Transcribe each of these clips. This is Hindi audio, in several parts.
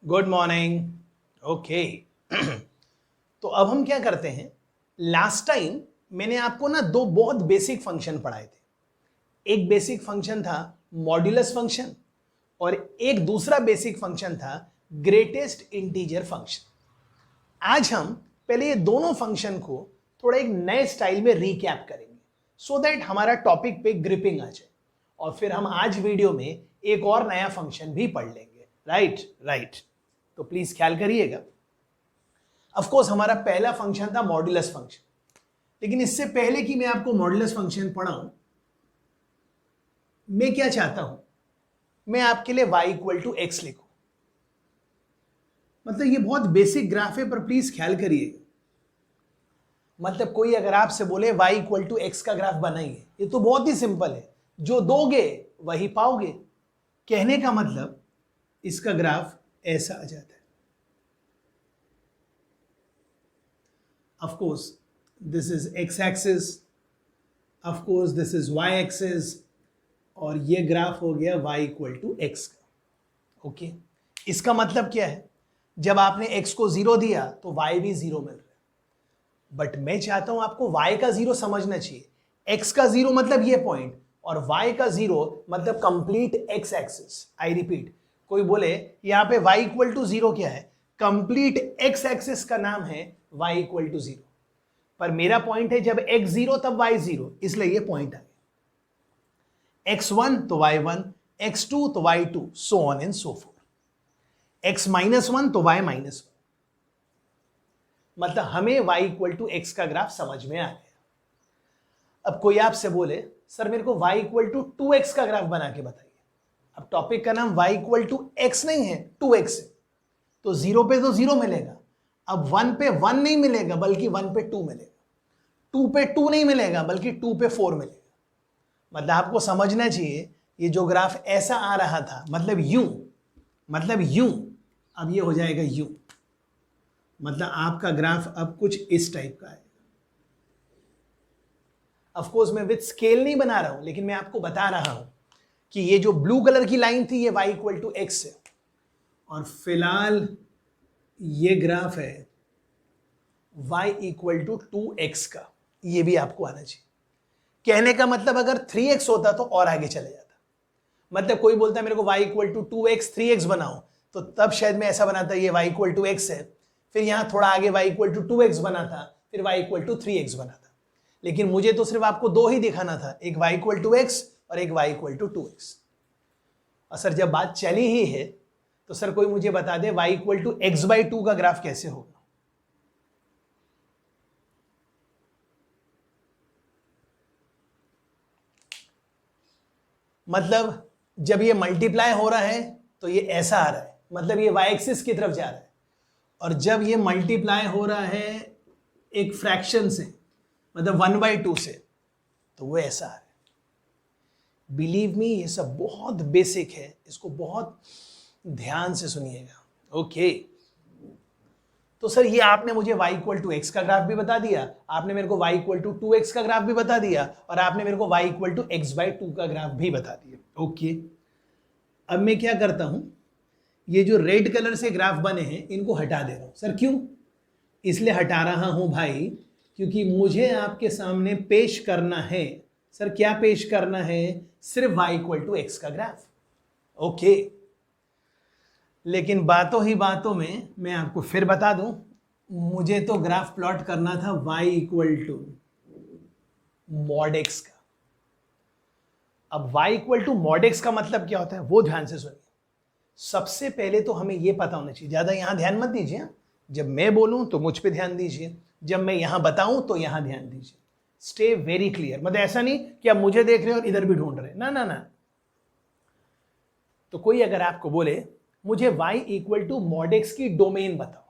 Good morning. ओके। तो अब हम क्या करते हैं, लास्ट टाइम मैंने आपको ना दो बहुत बेसिक फंक्शन पढ़ाए थे। एक बेसिक फंक्शन था मॉड्यूलस फंक्शन और एक दूसरा बेसिक फंक्शन था ग्रेटेस्ट इंटीजर फंक्शन। आज हम पहले ये दोनों फंक्शन को थोड़ा एक नए स्टाइल में रिकैप करेंगे सो दैट हमारा टॉपिक पे ग्रिपिंग आ जाए, और फिर हम आज वीडियो में एक और नया फंक्शन भी पढ़ लेंगे। राइट। तो प्लीज ख्याल करिएगा। ऑफ कोर्स हमारा पहला फंक्शन था मॉड्यूलस फंक्शन, लेकिन इससे पहले कि मैं आपको मॉड्यूलस फंक्शन पढ़ाऊं, मैं क्या चाहता हूं, मैं आपके लिए y इक्वल टू एक्स लिखूं। मतलब ये बहुत बेसिक ग्राफ है, पर प्लीज ख्याल करिएगा। मतलब कोई अगर आपसे बोले y इक्वल टू एक्स का ग्राफ बनाइए, ये तो बहुत ही सिंपल है, जो दोगे वही पाओगे। कहने का मतलब इसका ग्राफ ऐसा आ जाता है। Of course this is X axis, of course this is Y axis, और ये ग्राफ हो गया y इक्वल टू एक्स का। ओके, इसका मतलब क्या है, जब आपने x को 0 दिया तो y भी 0 मिल रहा है। बट मैं चाहता हूं आपको y का 0 समझना चाहिए। x का 0 मतलब ये पॉइंट, और y का 0 मतलब complete x axis. I repeat, कोई बोले यहां पे y इक्वल टू 0 क्या है, कंप्लीट x एक्सिस का नाम है y इक्वल टू 0। पर मेरा पॉइंट है जब x 0 तब y 0, इसलिए ये पॉइंट आ गया। x1 तो y1, x2 तो y2, so on and so fourth. x -1 तो y -1। मतलब हमें y इक्वल टू एक्स का ग्राफ समझ में आ गया। अब कोई आपसे बोले सर मेरे को y इक्वल टू 2x का ग्राफ बना के बताइए। अब टॉपिक का नाम y इक्वल टू x नहीं है, 2x है, तो 0 पे तो 0 मिलेगा। अब 1 पे 1 नहीं मिलेगा, बल्कि 1 पे 2 मिलेगा। 2 पे 2 नहीं मिलेगा, बल्कि 2 पे 4 मिलेगा। मतलब आपको समझना चाहिए, ये जो ग्राफ ऐसा आ रहा था, मतलब यूं, अब ये हो जाएगा यूं। मतलब आपका ग्राफ अब कुछ इस टाइप का है। ऑफ कोर्स मैं विद स्केल नहीं बना रहा हूं, लेकिन मैं आपको बता रहा हूं कि ये जो ब्लू कलर की लाइन थी ये y इक्वल टू एक्स है, और फिलहाल ये ग्राफ है y इक्वल टू 2x का। ये भी आपको आना चाहिए। कहने का मतलब अगर 3x होता तो और आगे चले जाता। मतलब कोई बोलता है मेरे को y equal to 2x 3x बनाओ, तो तब शायद मैं ऐसा बनाता, ये y इक्वल टू x है, फिर यहां थोड़ा आगे y इक्वल टू 2x बनाता, फिर y इक्वल टू 3x बनाता। लेकिन मुझे तो सिर्फ आपको दो ही दिखाना था, एक y इक्वल टू x और एक y इक्वल टू 2x। और सर जब बात चली ही है तो सर कोई मुझे बता दे y equal to X by 2 का ग्राफ कैसे होगा। मतलब जब ये मल्टीप्लाई हो रहा है तो ये ऐसा आ रहा है, मतलब ये y एक्सिस की तरफ जा रहा है, और जब ये मल्टीप्लाई हो रहा है एक फ्रैक्शन से, मतलब 1/2 से, तो वो ऐसा आ रहा है। बिलीव मी, ये सब बहुत बेसिक है, इसको बहुत ध्यान से सुनिएगा। ओके, तो सर ये आपने मुझे y इक्वल टू एक्स का ग्राफ भी बता दिया, आपने मेरे को y इक्वल टू 2x का ग्राफ भी बता दिया, और आपने मेरे को y equal to X by 2 का ग्राफ भी बता दिया। ओके, अब मैं क्या करता हूं, ये जो रेड कलर से ग्राफ बने हैं इनको हटा दे रहा हूं। सर क्यों? इसलिए हटा रहा हूं भाई, क्योंकि मुझे आपके सामने पेश करना है। सर क्या पेश करना है? सिर्फ y इक्वल टू एक्स का ग्राफ। ओके, लेकिन बातों ही बातों में मैं आपको फिर बता दूं, मुझे तो ग्राफ प्लॉट करना था y equal to mod X का। अब y equal to mod X का मतलब क्या होता है वो ध्यान से सुनिए। सबसे पहले तो हमें यह पता होना चाहिए, ज्यादा यहां ध्यान मत दीजिए, जब मैं बोलूं तो मुझ पे ध्यान दीजिए, जब मैं यहां बताऊं तो यहां ध्यान दीजिए। स्टे वेरी क्लियर, मतलब ऐसा नहीं कि आप मुझे देख रहे हो और इधर भी ढूंढ रहे, ना। तो कोई अगर आपको बोले मुझे y equal to mod X की डोमेन बताओ,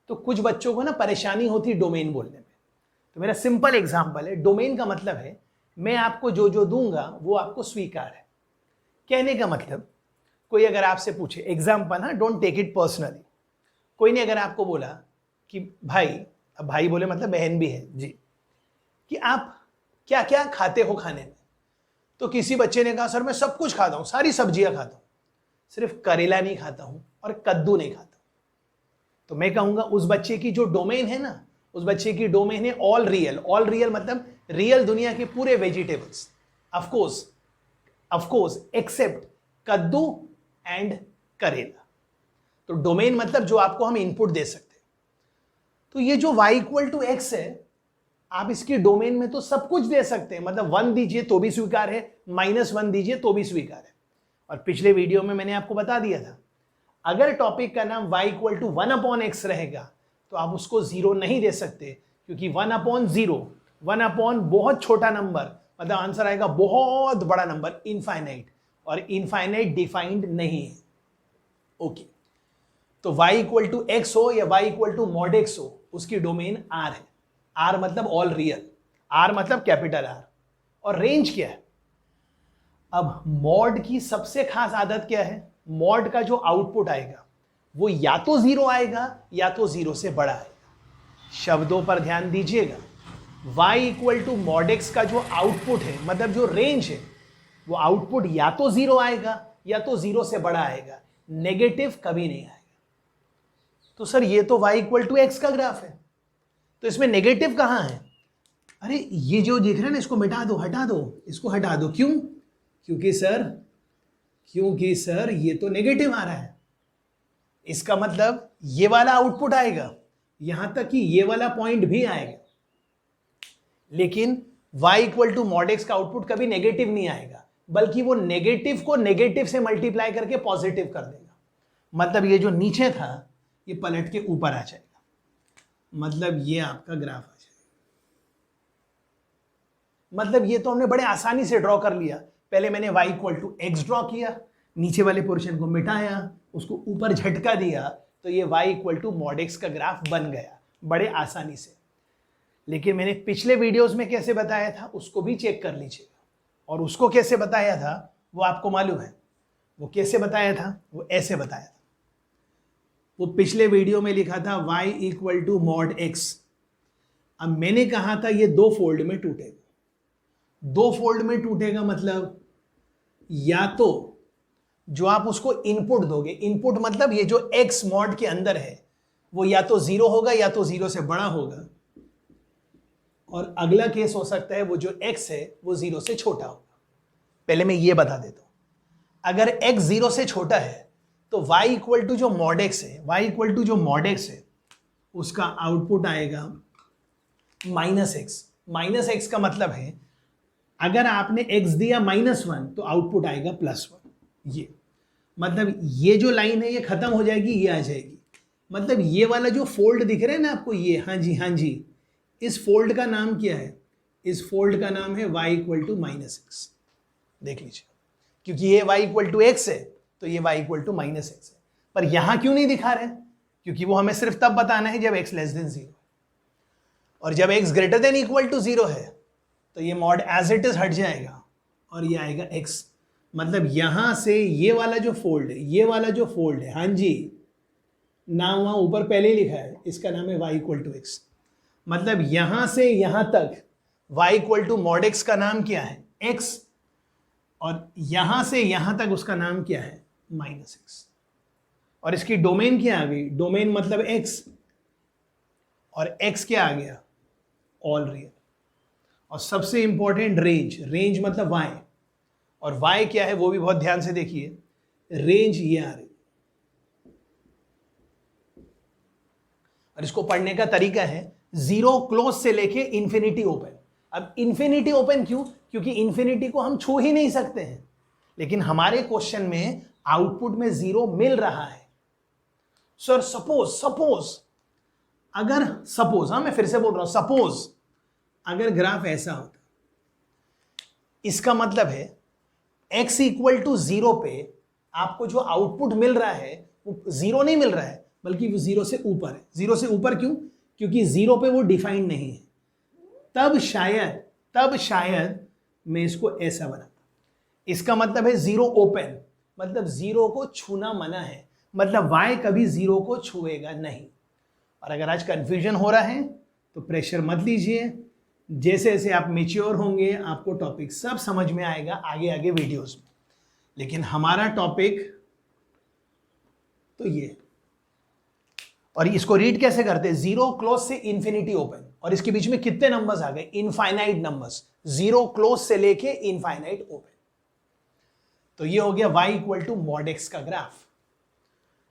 तो कुछ बच्चों को ना परेशानी होती डोमेन बोलने में। तो मेरा सिंपल एग्जांपल है, डोमेन का मतलब है मैं आपको जो जो दूंगा वो आपको स्वीकार है। कहने का मतलब, कोई अगर आपसे पूछे, एग्जांपल ना, डोंट टेक इट पर्सनली, कोई ने अगर आपको बोला कि भाई, अब भाई बोले मतलब बहन भी है जी, कि आप क्या क्या खाते हो खाने में, तो किसी बच्चे ने कहा सर मैं सब कुछ खाता हूं, सारी सब्जियां खाता हूं, सिर्फ करेला नहीं खाता हूं, और कद्दू नहीं खाता, तो मैं कहूंगा उस बच्चे की जो डोमेन है ना, उस बच्चे की डोमेन है ऑल रियल। ऑल रियल मतलब रियल दुनिया के पूरे वेजिटेबल्स, ऑफकोर्स एक्सेप्ट कद्दू एंड करेला। तो डोमेन मतलब जो आपको हम इनपुट दे सकते हैं। तो ये जो y इक्वल टू एक्स है, आप इसकी डोमेन में तो सब कुछ दे सकते हैं, मतलब 1 दीजिए तो भी स्वीकार है, -1 दीजिए तो भी स्वीकार है। और पिछले वीडियो में मैंने आपको बता दिया था, अगर टॉपिक का नाम y इक्वल टू 1/x रहेगा तो आप उसको 0 नहीं दे सकते, क्योंकि 1/0, 1 बहुत छोटा नंबर, मतलब आंसर आएगा बहुत बड़ा नंबर, इनफाइनाइट, और इनफाइनाइट डिफाइंड नहीं है। ओके, तो y इक्वल टू एक्स हो या y equal to mod x हो, उसकी डोमेन r है। r मतलब ऑल रियल, r मतलब कैपिटल R, और रेंज क्या है? अब मॉड की सबसे खास आदत क्या है? मॉड का जो आउटपुट आएगा वो या तो 0 आएगा या तो 0 से बड़ा आएगा। शब्दों पर ध्यान दीजिएगा, y equal to mod x का जो आउटपुट है, मतलब जो रेंज है, वो आउटपुट या तो 0 आएगा या तो 0 से बड़ा आएगा, नेगेटिव कभी नहीं आएगा। तो सर ये तो y इक्वल टू एक्स का ग्राफ है, तो इसमें नेगेटिव कहां है? अरे ये जो दिख रहा है ना, इसको मिटा दो, हटा दो, इसको हटा दो। क्यों? क्योंकि सर ये तो नेगेटिव आ रहा है। इसका मतलब ये वाला आउटपुट आएगा, यहां तक कि ये वाला पॉइंट भी आएगा, लेकिन y equal to mod x का आउटपुट कभी नेगेटिव नहीं आएगा, बल्कि वो नेगेटिव को नेगेटिव से मल्टीप्लाई करके पॉजिटिव कर देगा। मतलब ये जो नीचे था ये पलट के ऊपर आ जाएगा, मतलब ये आपका ग्राफ आ जाएगा। मतलब ये तो हमने बड़े आसानी से ड्रॉ कर लिया। पहले मैंने y equal to X draw किया, नीचे वाले पोर्शन को मिटाया, उसको ऊपर झटका दिया, तो ये y equal to mod x का ग्राफ बन गया बड़े आसानी से। लेकिन मैंने पिछले वीडियोस में कैसे बताया था उसको भी चेक कर लीजिएगा, और उसको कैसे बताया था वो आपको मालूम है। वो कैसे बताया था? वो ऐसे बताया था। वो पिछले वीडियो में लिखा था y equal to mod x। अब मैंने कहा था ये 2 फोल्ड में टूटेगा। 2 फोल्ड में टूटेगा मतलब या तो जो आप उसको इनपुट दोगे, इनपुट मतलब ये जो x मॉड के अंदर है वो या तो 0 होगा या तो 0 से बड़ा होगा, और अगला केस हो सकता है वो जो x है वो 0 से छोटा होगा। पहले मैं ये बता देता हूं, अगर x 0 से छोटा है तो y इक्वल टू जो मॉड x है, y इक्वल टू जो मॉड x है उसका आउटपुट आएगा -x। -x का मतलब है अगर आपने x दिया -1 तो आउटपुट आएगा +1। ये मतलब ये जो लाइन है ये खत्म हो जाएगी, ये आ जाएगी। मतलब ये वाला जो फोल्ड दिख रहा है ना आपको, ये, हाँ जी, इस फोल्ड का नाम क्या है? इस फोल्ड का नाम है y इक्वल टू -x। देख लीजिए, क्योंकि ये y इक्वल टू x है तो ये y इक्वल टू -x है। पर यहां क्यों नहीं दिखा रहे? क्योंकि वो हमें सिर्फ तब बताना है जब x लेस देन 0, और जब x greater than equal to 0 है तो ये मॉड एज इट इज हट जाएगा और ये आएगा x। मतलब यहां से ये वाला जो फोल्ड है, ये वाला जो फोल्ड है, हाँ जी, नाम वहां ऊपर पहले ही लिखा है, इसका नाम है y इक्वल टू x। मतलब यहां से यहां तक y equal to mod x का नाम क्या है? x, और यहां से यहां तक उसका नाम क्या है? -x। और इसकी डोमेन क्या आ गई? डोमेन मतलब x, और x क्या आ गया? All real. और सबसे इंपॉर्टेंट रेंज, रेंज मतलब y, और y क्या है वो भी बहुत ध्यान से देखिए। रेंज ये आ रही, और इसको पढ़ने का तरीका है 0 क्लोज से लेके इंफिनिटी ओपन। अब इंफिनिटी ओपन क्यों? क्योंकि इंफिनिटी को हम छू ही नहीं सकते हैं, लेकिन हमारे क्वेश्चन में आउटपुट में 0 मिल रहा है। सर सपोज अगर, सपोज, हाँ मैं फिर से बोल रहा हूं, सपोज अगर ग्राफ ऐसा होता, इसका मतलब है x इक्वल टू 0 पे आपको जो आउटपुट मिल रहा है वो 0 नहीं मिल रहा है, बल्कि वो 0 से ऊपर है। 0 से ऊपर क्यों? क्योंकि 0 पे वो डिफाइंड नहीं है। तब शायद मैं इसको ऐसा बनाता। इसका मतलब है 0 ओपन, मतलब 0 को छूना मना है, मतलब y कभी 0 को छुएगा नहीं। और अगर आज कंफ्यूजन हो रहा है तो प्रेशर मत लीजिए, जैसे जैसे आप मैच्योर होंगे आपको टॉपिक सब समझ में आएगा आगे वीडियोस में। लेकिन हमारा टॉपिक तो ये, और इसको रीड कैसे करते हैं, 0 क्लोज से इन्फिनिटी ओपन, और इसके बीच में कितने नंबर्स आ गए, इनफाइनाइट नंबर्स, 0 क्लोज से लेके इनफाइनाइट ओपन। तो ये हो गया y equal to mod x का ग्राफ।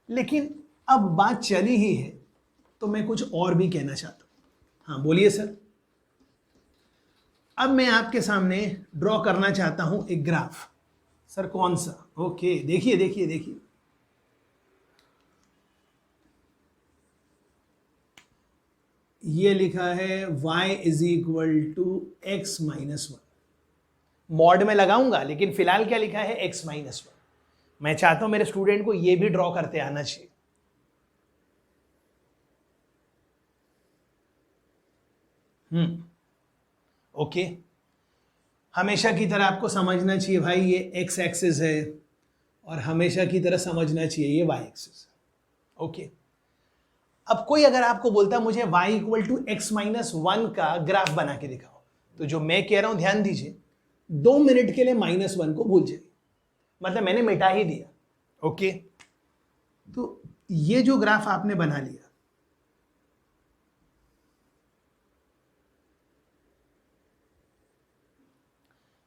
लेकिन अब बात चली ही है तो मैं कुछ और भी कहना चाहता हूं। हाँ बोलिए सर। अब मैं आपके सामने ड्रॉ करना चाहता हूं एक ग्राफ। सर कौन सा? ओके, देखिए देखिए देखिए, ये लिखा है y is equal to x minus 1। Mod में लगाऊंगा, लेकिन फिलहाल क्या लिखा है, x माइनस 1। मैं चाहता हूं मेरे स्टूडेंट को ये भी ड्रॉ करते आना चाहिए। ओके, हमेशा की तरह आपको समझना चाहिए भाई ये x एक्सिस है, और हमेशा की तरह समझना चाहिए ये y एक्सिस है। ओके, अब कोई अगर आपको बोलता मुझे y equal to X minus 1 का ग्राफ बना के दिखाओ, तो जो मैं कह रहा हूं ध्यान दीजिए, 2 मिनट के लिए -1 को भूल जाइए, मतलब मैंने मिटा ही दिया। ओके, तो ये जो ग्राफ आपने बना लिया,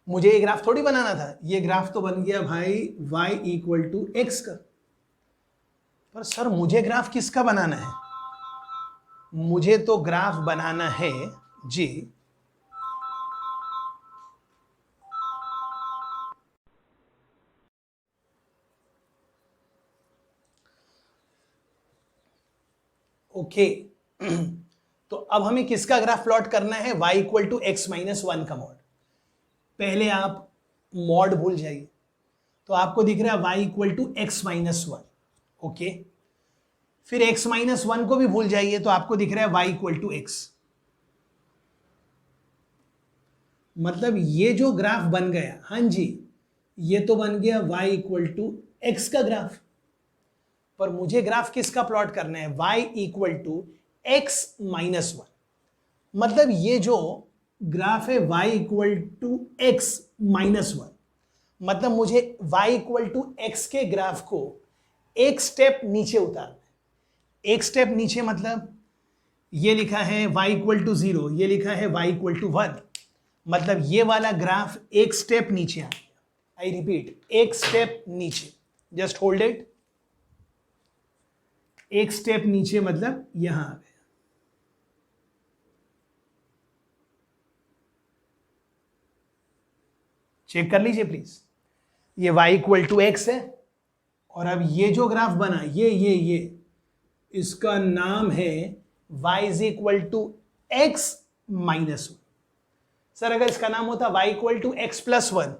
मुझे ये ग्राफ थोड़ी बनाना था, ये ग्राफ तो बन गया भाई y इक्वल टू एक्स का। पर सर मुझे ग्राफ किसका बनाना है? मुझे तो ग्राफ बनाना है जी ओके तो अब हमें किसका ग्राफ प्लॉट करना है? y equal to X minus 1 का मॉड। पहले आप मॉड भूल जाइए, तो आपको दिख रहा है y equal to X minus 1। Okay, फिर x माइनस 1 को भी भूल जाइए, तो आपको दिख रहा है y इक्वल टू एक्स। मतलब ये जो ग्राफ बन गया, हाँ जी, ये तो बन गया y इक्वल टू एक्स का ग्राफ। पर मुझे ग्राफ किसका प्लॉट करना है? y equal to X minus 1। मतलब ये जो ग्राफ है y equal to X minus 1, मतलब मुझे y इक्वल टू एक्स के ग्राफ को एक स्टेप नीचे उतारना है। एक स्टेप नीचे मतलब ये लिखा है y इक्वल टू 0, ये लिखा है y इक्वल टू 1, मतलब ये वाला ग्राफ एक स्टेप नीचे आ गया। आई रिपीट, एक स्टेप नीचे, जस्ट होल्ड इट। एक स्टेप नीचे मतलब यहां आ गया। चेक कर लीजिए प्लीज, ये y इक्वल टू एक्स है, और अब ये जो ग्राफ बना, ये इसका नाम है y is equal to X minus 1। Sir अगर इसका नाम होता y equal to X plus 1,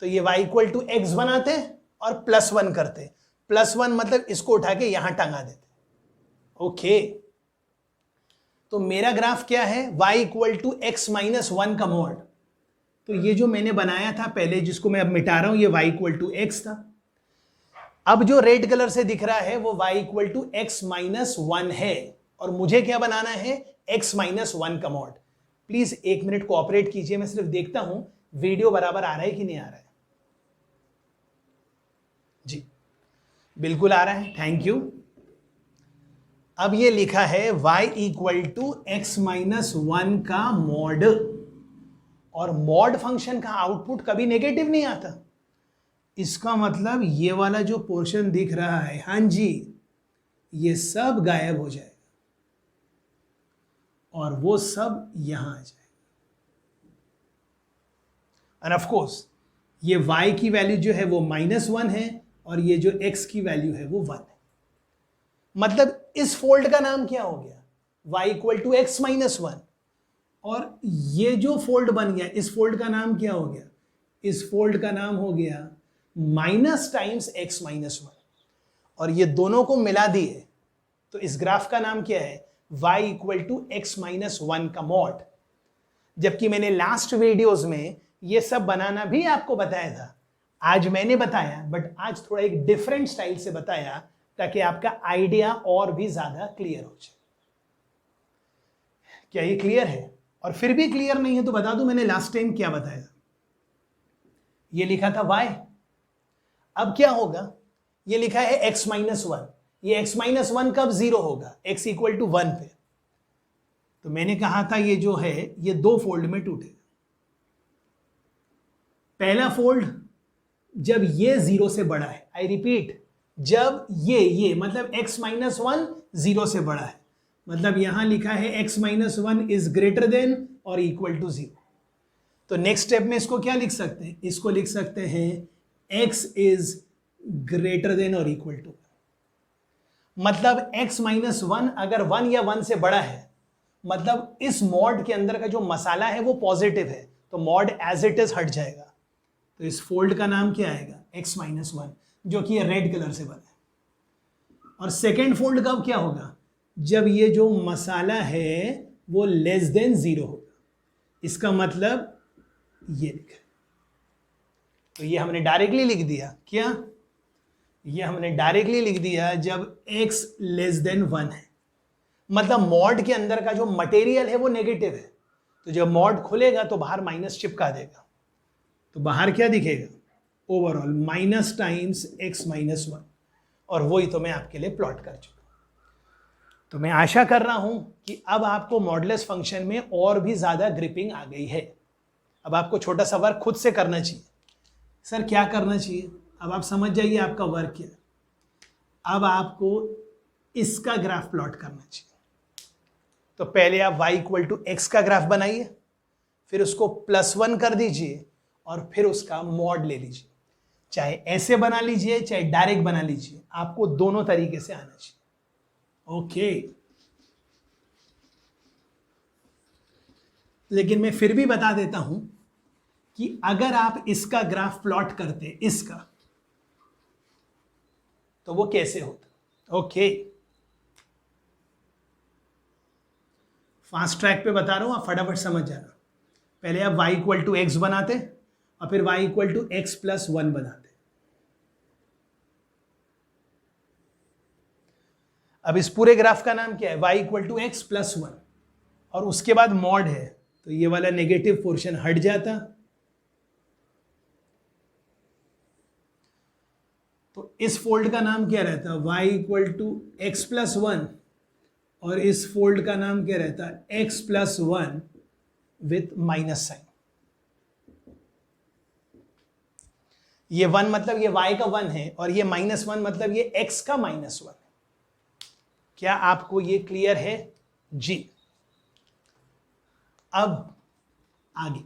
तो ये y इक्वल टू एक्स बनाते और प्लस 1 करते। प्लस 1 मतलब इसको उठा के यहां टंगा देते। ओके, तो मेरा ग्राफ क्या है? y equal to X minus 1 का मॉड। तो ये जो मैंने बनाया था पहले, जिसको मैं अब मिटा रहा हूं, ये y इक्वल टू एक्स था। अब जो रेड कलर से दिख रहा है वो y equal to X minus 1 है, और मुझे क्या बनाना है? x माइनस 1 का मॉड। प्लीज 1 मिनट कोऑपरेट कीजिए, मैं सिर्फ देखता हूं वीडियो बराबर आ रहा है कि नहीं आ रहा है। जी बिल्कुल आ रहा है, थैंक यू। अब ये लिखा है y equal to X minus 1 का मॉड, और मॉड फंक्शन का आउटपुट कभी नेगेटिव नहीं आता। इसका मतलब ये वाला जो पोर्शन दिख रहा है, हाँ जी, ये सब गायब हो जाएगा और वो सब यहां आ जाएगा। और ऑफ कोर्स ये y की वैल्यू जो है वो -1 है, और ये जो x की वैल्यू है वो 1 है। मतलब इस फोल्ड का नाम क्या हो गया? y equal to X minus 1। और ये जो फोल्ड बन गया, इस फोल्ड का नाम क्या हो गया? इस फोल्ड का नाम हो गया माइनस टाइम्स एक्स माइनस 1। और ये दोनों को मिला दिए तो इस ग्राफ का नाम क्या है? y equal to X minus 1 का मॉड। जबकि मैंने लास्ट वीडियोस में ये सब बनाना भी आपको बताया था। आज मैंने बताया, बट आज थोड़ा एक डिफरेंट स्टाइल से बताया, ताकि आपका आइडिया और भी ज्यादा क्लियर हो जाए। क्या ये क्लियर है? और फिर भी क्लियर नहीं है तो बता दूं मैंने लास्ट टाइम क्या बताया। ये लिखा था y, अब क्या होगा? ये लिखा है x माइनस 1, ये x माइनस वन कब जीरो होगा, x इक्वल टू वन पे। तो मैंने कहा था ये जो है ये दो फोल्ड में टूटेगा। पहला फोल्ड जब ये जीरो से बड़ा है, आई रिपीट, जब ये मतलब x माइनस वन जीरो से बड़ा है, मतलब यहां लिखा है x minus one is greater than और इक्वल टू जीरो। तो नेक्स्ट स्टेप में इसको क्या लिख सकते हैं, इसको लिख सकते हैं x इज ग्रेटर देन और इक्वल टू, मतलब x माइनस वन अगर वन या वन से बड़ा है, मतलब इस मॉड के अंदर का जो मसाला है वो पॉजिटिव है, तो मॉड एज इट इज हट जाएगा। तो इस फोल्ड का नाम क्या आएगा, x माइनस वन, जो कि ये रेड कलर से बना है। और सेकेंड फोल्ड कब क्या होगा, जब ये जो मसाला है वो लेस देन जीरो होगा। इसका मतलब ये लिखा, तो ये हमने डायरेक्टली लिख दिया, क्या ये हमने डायरेक्टली लिख दिया जब x लेस देन वन है, मतलब मॉड के अंदर का जो मटेरियल है वो नेगेटिव है, तो जब मॉड खुलेगा तो बाहर माइनस चिपका देगा, तो बाहर क्या दिखेगा, overall minus times x minus one, और वही तो मैं आपके लिए प्लॉट कर चुका। तो मैं आशा कर रहा हूं कि अब आपको मॉडुलस फंक्शन में और भी ज्यादा ग्रिपिंग आ गई है। अब आपको छोटा सा वर्क खुद से करना चाहिए। सर क्या करना चाहिए, अब आप समझ जाइए आपका वर्क क्या है। अब आपको इसका ग्राफ प्लॉट करना चाहिए। तो पहले आप y इक्वल टू एक्स का ग्राफ बनाइए, फिर उसको +1 कर दीजिए और फिर उसका मॉड ले लीजिए। चाहे ऐसे बना लीजिए चाहे डायरेक्ट बना लीजिए, आपको दोनों तरीके से आना चाहिए। ओके, लेकिन मैं फिर भी बता देता हूं कि अगर आप इसका ग्राफ प्लॉट करते इसका, तो वो कैसे होता। ओके, फास्ट ट्रैक पे बता रहा हूं, आप फटाफट समझ जाना। पहले आप y इक्वल टू एक्स बनाते और फिर y equal to X plus one बनाते। अब इस पूरे ग्राफ का नाम क्या है, y equal to X plus one, और उसके बाद मॉड है, तो ये वाला नेगेटिव पोर्शन हट जाता। तो इस फोल्ड का नाम क्या रहता है, y equal to X plus one, और इस फोल्ड का नाम क्या रहता है, x plus one with minus sign. ये वन मतलब ये y का वन है, और ये माइनस वन मतलब ये x का माइनस वन है। क्या आपको ये क्लियर है जी। अब आगे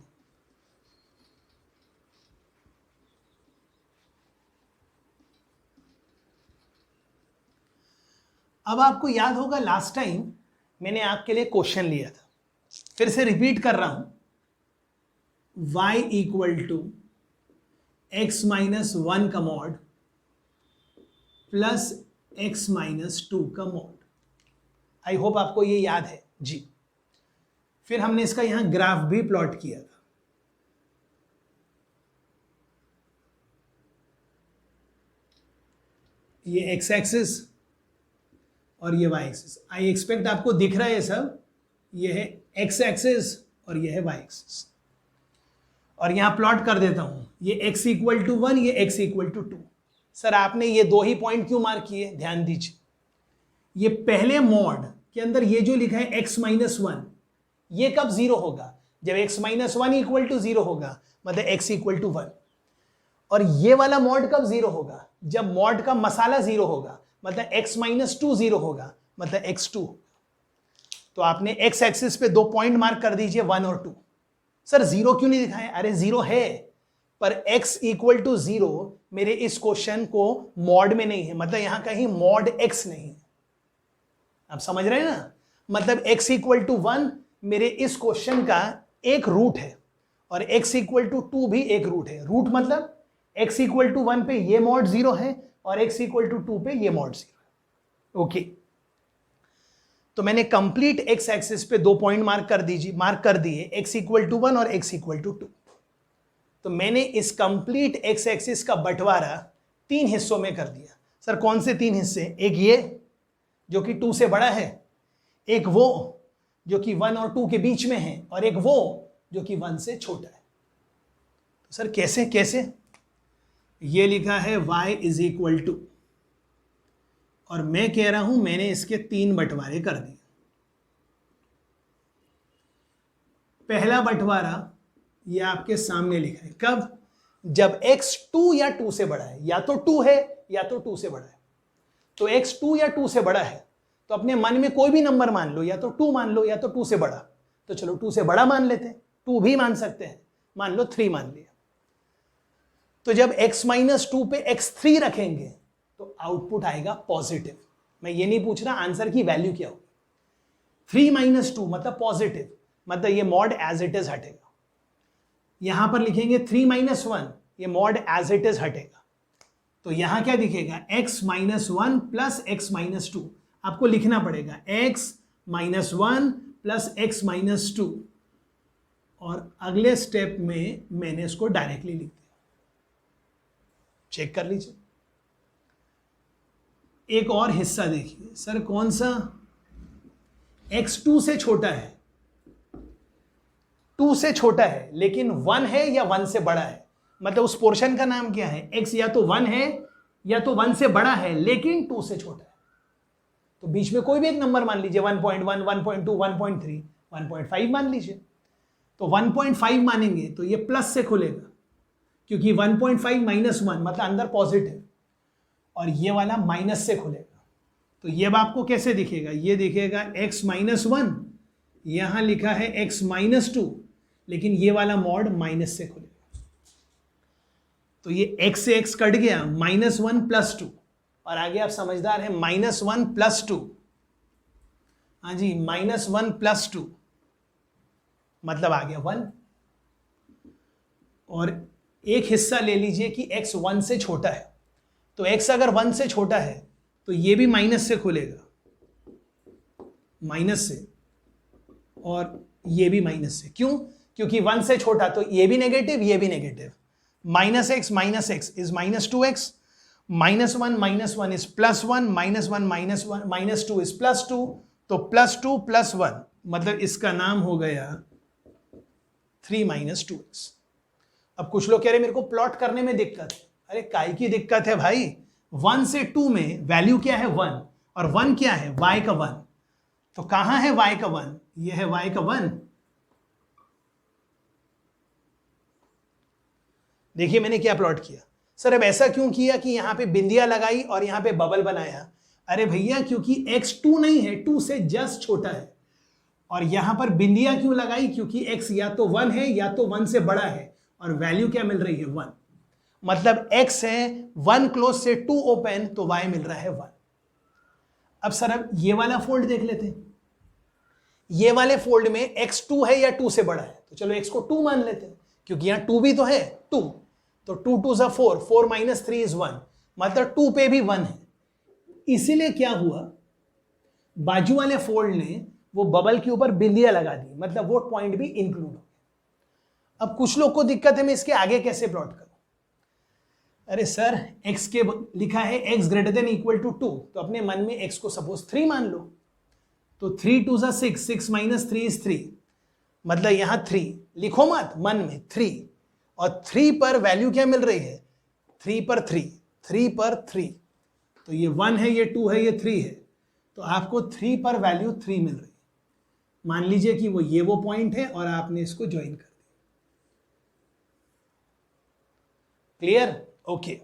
अब आपको याद होगा लास्ट टाइम मैंने आपके लिए क्वेश्चन लिया था, फिर से रिपीट कर रहा हूं, y equal to X minus one का mod plus X minus two का मॉड। आई होप आपको ये याद है जी। फिर हमने इसका यहां ग्राफ भी प्लॉट किया था। ये एक्स एक्सिस और ये वाई एक्सिस, आई एक्सपेक्ट आपको दिख रहा है सब। ये है एक्स एक्सिस और ये है वाई एक्सिस, और यहां प्लॉट कर देता हूं, ये x इक्वल टू वन, ये x equal to two. Sir आपने ये दो ही पॉइंट क्यों मार्क किए, ध्यान दीजिए। ये पहले मॉड के अंदर ये जो लिखा है x माइनस वन, ये कब जीरो होगा, जब x minus one equal to zero होगा, मतलब x इक्वल टू वन। और ये वाला मॉड कब जीरो होगा, जब मॉड का मसाला जीरो होगा, मतलब x माइनस टू जीरो होगा, मतलब x2। तो आपने x एक्सिस पे दो पॉइंट मार्क कर दीजिए, वन और टू। सर जीरो क्यों नहीं दिखाया, अरे जीरो है, पर x इक्वल टू जीरो मेरे इस क्वेश्चन को मॉड में नहीं है, मतलब यहां कहीं मॉड x नहीं है। आप समझ रहे हैं ना, मतलब x इक्वल टू वन मेरे इस क्वेश्चन का एक रूट है, और x इक्वल टू टू भी एक रूट है। रूट मतलब x इक्वल टू वन पे ये मॉड जीरो है, और x इक्वल टू टू पे ये मॉड जीरो है। ओके, तो मैंने कंप्लीट x एक्सिस पे दो पॉइंट मार्क कर दिए, x इक्वल टू वन और x इक्वल टू टू। तो मैंने इस कंप्लीट x एक्सिस का बंटवारा तीन हिस्सों में कर दिया। सर कौन से तीन हिस्से, एक ये जो कि टू से बड़ा है, एक वो जो कि वन और टू के बीच में है, और एक वो जो कि वन से छोटा है। तो सर कैसे, ये लिखा है y इज इक्वल टू और मैं कह रहा हूं मैंने इसके 3 बंटवारे कर दिए। पहला बंटवारा ये आपके सामने लिखा है, कब? जब x 2 या 2 से बड़ा है, या तो 2 है या तो 2 से बड़ा है। तो x 2 या 2 से बड़ा है तो अपने मन में कोई भी नंबर मान लो, या तो 2 मान लो या तो 2 से बड़ा। तो चलो 2 से बड़ा मान लेते हैं, 2 भी मान सकते हैं, मान लो 3 मान लिया। तो जब x - 2 पे x3 रखेंगे तो आउटपुट आएगा पॉजिटिव। मैं ये नहीं पूछ रहा आंसर की वैल्यू क्या होगी। 3 - 2 मतलब पॉजिटिव, मतलब ये मॉड एज इट इज हटेगा। यहां पर लिखेंगे 3 - 1, ये मॉड एज इट इज हटेगा। तो यहां क्या दिखेगा? x - 1 plus x - 2। आपको लिखना पड़ेगा x - 1 प्लस x - 2, और अगले स्टेप में मैंने इसको डायरेक्टली लिख दिया। चेक कर लीजिए। एक और हिस्सा देखिए, सर कौन सा? x 2 से छोटा है, 2 से छोटा है लेकिन 1 है या 1 से बड़ा है, मतलब उस पोर्शन का नाम क्या है? x या तो 1 है या तो 1 से बड़ा है लेकिन 2 से छोटा है। तो बीच में कोई भी एक नंबर मान लीजिए, 1.1, 1.2, 1.3, 1.5 मान लीजिए। तो 1.5 मानेंगे तो ये प्लस से खुलेगा, क्योंकि 1.5 - 1 मतलब अंदर पॉजिटिव, और ये वाला माइनस से खुलेगा। तो ये अब आपको कैसे दिखेगा? ये दिखेगा x - 1, यहां लिखा है x - 2, लेकिन ये वाला मॉड माइनस से खुलेगा। तो ये x से x कट गया, -1 + 2, और आगे आप समझदार हैं, -1 + 2, हाँ जी, -1 + 2 मतलब आ गया 1। और एक हिस्सा ले लीजिए कि x 1 से छोटा है, तो x अगर 1 से छोटा है तो ये भी माइनस से खुलेगा, माइनस से, और ये भी माइनस से। क्यों? क्योंकि 1 से छोटा तो ये भी नेगेटिव, ये भी negative. -x - x is -2x, -1 - 1 is +1, -1 - 2 is +2, तो +2 + 1 मतलब इसका नाम हो गया 3 - 2x। अब कुछ लोग कह रहे मेरे को प्लॉट करने में दिक्कत है। अरे काय की दिक्कत है भाई? 1 से 2 में वैल्यू क्या है? 1, और 1 क्या है? y का 1। तो कहां है y का 1? ये है y का 1। देखिए मैंने क्या प्लॉट किया। सर अब ऐसा क्यों किया कि यहां पे बिंदियां लगाई और यहां पे बबल बनाया? अरे भैया क्योंकि x 2 नहीं है, 2 से जस्ट छोटा है। और यहां पर बिंदियां क्यों लगाई? क्योंकि x या तो 1 है या तो 1 से बड़ा है, और वैल्यू क्या मिल रही है? 1। मतलब x है 1 क्लोज से 2 ओपन, तो y मिल रहा है 1। अब सर अब ये वाला फोल्ड देख लेते हैं। ये वाले फोल्ड में x 2 है या 2 से बड़ा है? तो चलो x को 2 मान लेते हैं, क्योंकि यहां 2 भी तो है, 2। तो 2 2 = 4, 4 - 3 इज 1, मतलब 2 पे भी 1 है। इसीलिए क्या हुआ, बाजू वाले फोल्ड ने वो बबल के ऊपर बिंदियां लगा दी, मतलब वो पॉइंट भी इंक्लूड हो गया। अब कुछ लोग को दिक्कत है मैं इसके आगे कैसे प्लॉट करूं? अरे सर x के लिखा है x > 2, तो अपने मन में x को सपोज 3 मान लो। तो 3 2 = 6, 6 - 3 इज 3, मतलब यहां 3 लिखो मत, मन में 3, और 3 पर वैल्यू क्या मिल रही है? 3 पर 3, 3 पर 3, तो ये 1 है, ये 2 है, ये 3 है, तो आपको 3 पर वैल्यू 3 मिल रही है। मान लीजिए कि वो पॉइंट है और आपने इसको ज्वाइन कर दिया। क्लियर? ओके।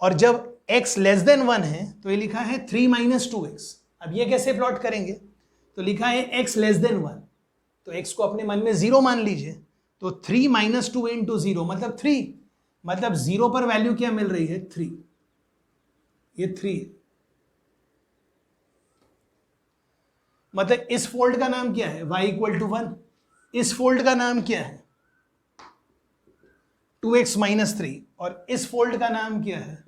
और जब x < 1 है तो ये लिखा है 3 - 2x। अब ये कैसे प्लॉट करेंगे? तो लिखा है x < 1, तो x को अपने मन में 0 मान लीजिए। तो 3 - 2 × 0 मतलब 3, मतलब 0 पर वैल्यू क्या मिल रही है? 3, ये 3 है। मतलब इस फोल्ड का नाम क्या है? y = 1। इस फोल्ड का नाम क्या है? 2x - 3, और इस फोल्ड का नाम क्या है?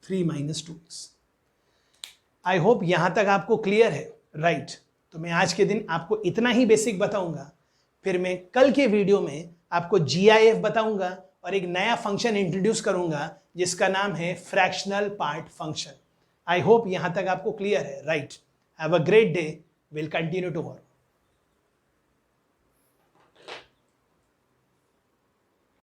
3 - 2x। आई होप यहां तक आपको क्लियर है, राइट? तो मैं आज के दिन आपको इतना ही बेसिक बताऊंगा, फिर मैं कल के वीडियो में आपको GIF बताऊंगा और एक नया फंक्शन इंट्रोड्यूस करूंगा जिसका नाम है fractional part function. I hope यहां तक आपको क्लियर है, right? Have a great day, will continue tomorrow.